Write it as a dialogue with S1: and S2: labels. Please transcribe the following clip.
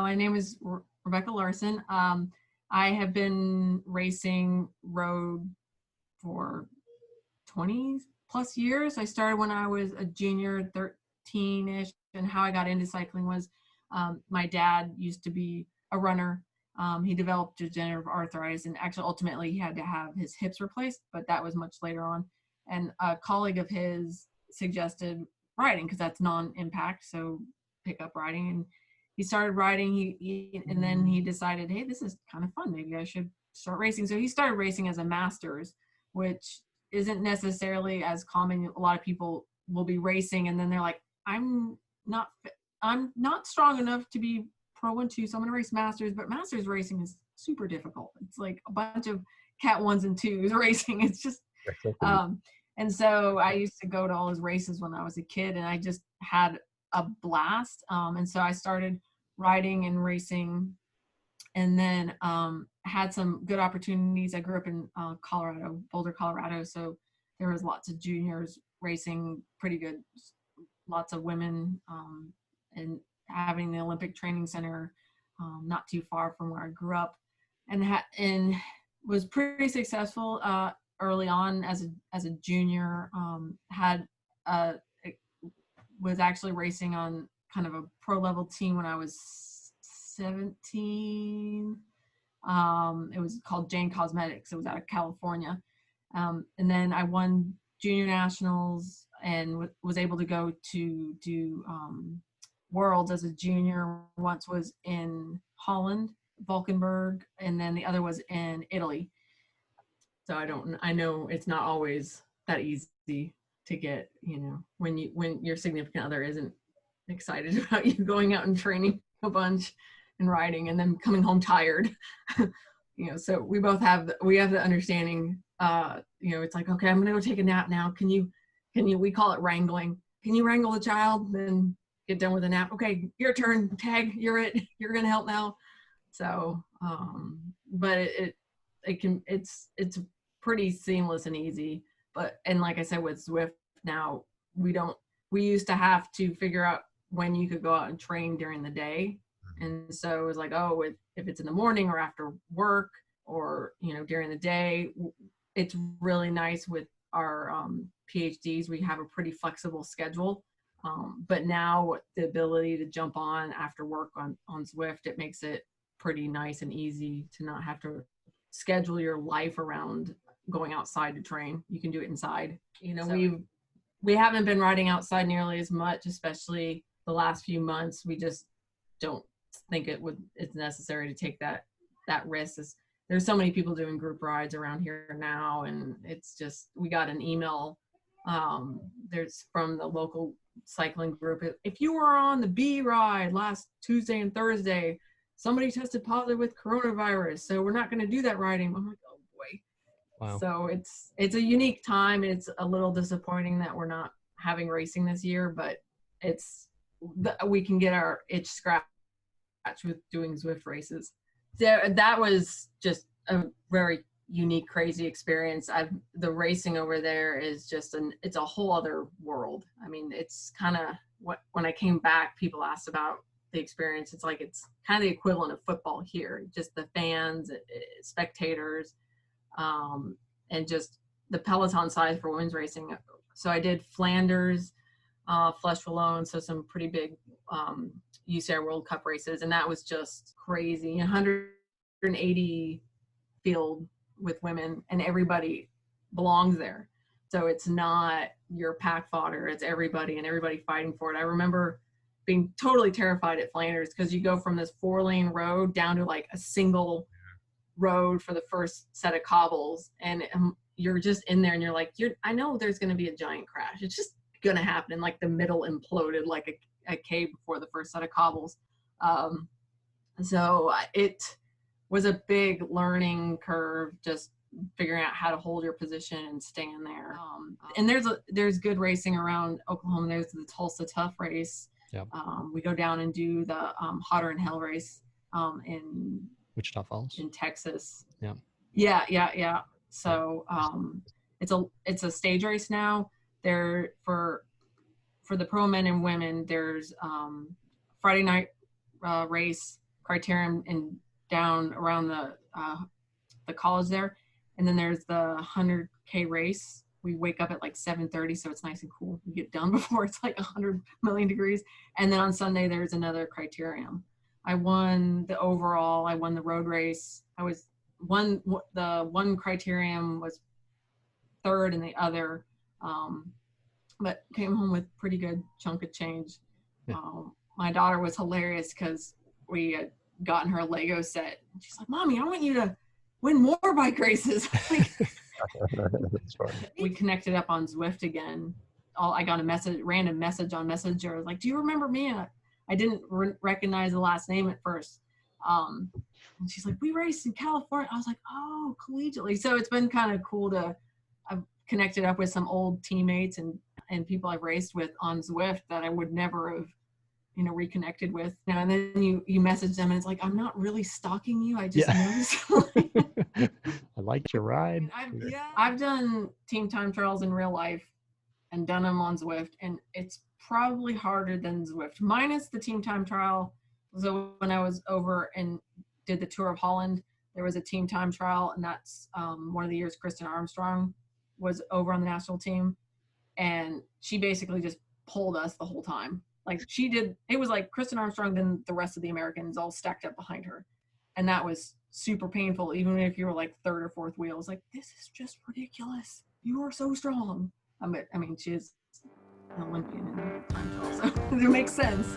S1: my name is Rebecca Larson. I have been racing road for 20 plus years. I started when I was a junior, 13-ish, and how I got into cycling was my dad used to be a runner. He developed degenerative arthritis, and actually ultimately he had to have his hips replaced, but that was much later on. And a colleague of his suggested riding because that's non-impact, so pick up riding. And he started riding, and then he decided, hey, this is kind of fun, maybe I should start racing. So he started racing as a masters, which isn't necessarily as common. A lot of people will be racing and then they're like, I'm not strong enough to be Pro 1-2, so I'm gonna race masters. But masters racing is super difficult. It's like a bunch of cat 1s and 2s racing. It's just and so I used to go to all his races when I was a kid, and I just had a blast. And so I started riding and racing, and then had some good opportunities. I grew up in Colorado, Boulder, Colorado, so there was lots of juniors racing, pretty good, lots of women, and having the Olympic Training Center not too far from where I grew up, and was pretty successful early on as a junior. Was actually racing on kind of a pro level team when I was 17. It was called Jane Cosmetics. It was out of California. And then I won junior nationals and was able to go to do worlds as a junior. Once was in Holland, Valkenburg, and then the other was in Italy. So I know it's not always that easy to get, when your significant other isn't excited about you going out and training a bunch and riding and then coming home tired. So we have the understanding, it's like, okay, I'm gonna go take a nap now. Can you, we call it wrangling. Can you wrangle the child, then get done with a nap? Okay, your turn, tag, you're gonna help now. So, but it's pretty seamless and easy. And like I said, with Zwift now, we used to have to figure out when you could go out and train during the day. And so it was like, if it's in the morning or after work or, during the day, it's really nice with our PhDs. We have a pretty flexible schedule. But now the ability to jump on after work on Zwift, it makes it pretty nice and easy to not have to schedule your life around going outside to train. You can do it inside. We haven't been riding outside nearly as much, especially the last few months. We just don't think it's necessary to take that risk. There's so many people doing group rides around here now, and it's just, we got an email there's from the local cycling group. If you were on the B ride last Tuesday and Thursday, somebody tested positive with coronavirus, so we're not going to do that riding. I'm like, oh boy. Wow. So it's a unique time. It's a little disappointing that we're not having racing this year, but we can get our itch scratched with doing Zwift races. So that was just a very unique, crazy experience. The racing over there is just it's a whole other world. I mean, it's kind of when I came back, people asked about the experience. It's like, it's kind of the equivalent of football here, just the fans, spectators, and just the peloton size for women's racing. So I did Flanders, Flèche Wallonne, so some pretty big UCI World Cup races, and that was just crazy. 180 field with women, and everybody belongs there. So it's not your pack fodder, it's everybody, and everybody fighting for it. I remember being totally terrified at Flanders because you go from this 4-lane road down to like a single road for the first set of cobbles, and you're just in there and you're like, I know there's going to be a giant crash. It's just going to happen. And like the middle imploded like a cave before the first set of cobbles. So it was a big learning curve, just figuring out how to hold your position and stand there. And there's good racing around Oklahoma. There's the Tulsa Tough race. Yep. We go down and do the Hotter in Hell race in
S2: Wichita Falls,
S1: in Texas.
S2: Yeah.
S1: So it's a stage race now. There for the pro men and women, there's Friday night race criterium and down around the college there. And then there's the 100K race. We wake up at like 7:30, so it's nice and cool. We get done before it's like 100 million degrees. And then on Sunday, there's another criterium. I won the overall. I won the road race. The one criterium was third and the other, but came home with pretty good chunk of change.
S2: Yeah.
S1: My daughter was hilarious because we had gotten her a Lego set. She's like, "Mommy, I want you to win more bike races."
S3: That's funny.
S1: We connected up on Zwift again. I got a random message on Messenger, like, "Do you remember me?" And I didn't recognize the last name at first. And she's like, "We raced in California." I was like, "Oh, collegiately." So it's been kind of cool to I've connected up with some old teammates and people I've raced with on Zwift that I would never have, reconnected with. And then you message them and it's like, "I'm not really stalking you. I just noticed."
S2: I liked your ride.
S1: I've done team time trials in real life and done them on Zwift, and it's probably harder than Zwift, minus the team time trial. So when I was over and did the Tour of Holland, there was a team time trial, and that's one of the years Kristen Armstrong was over on the national team, and she basically just pulled us the whole time. Like it was like Kristen Armstrong, then the rest of the Americans all stacked up behind her. And that was super painful, even if you were like third or fourth wheel. It's like, this is just ridiculous. You are so strong. I mean, she is an Olympian in time trial, so it makes sense.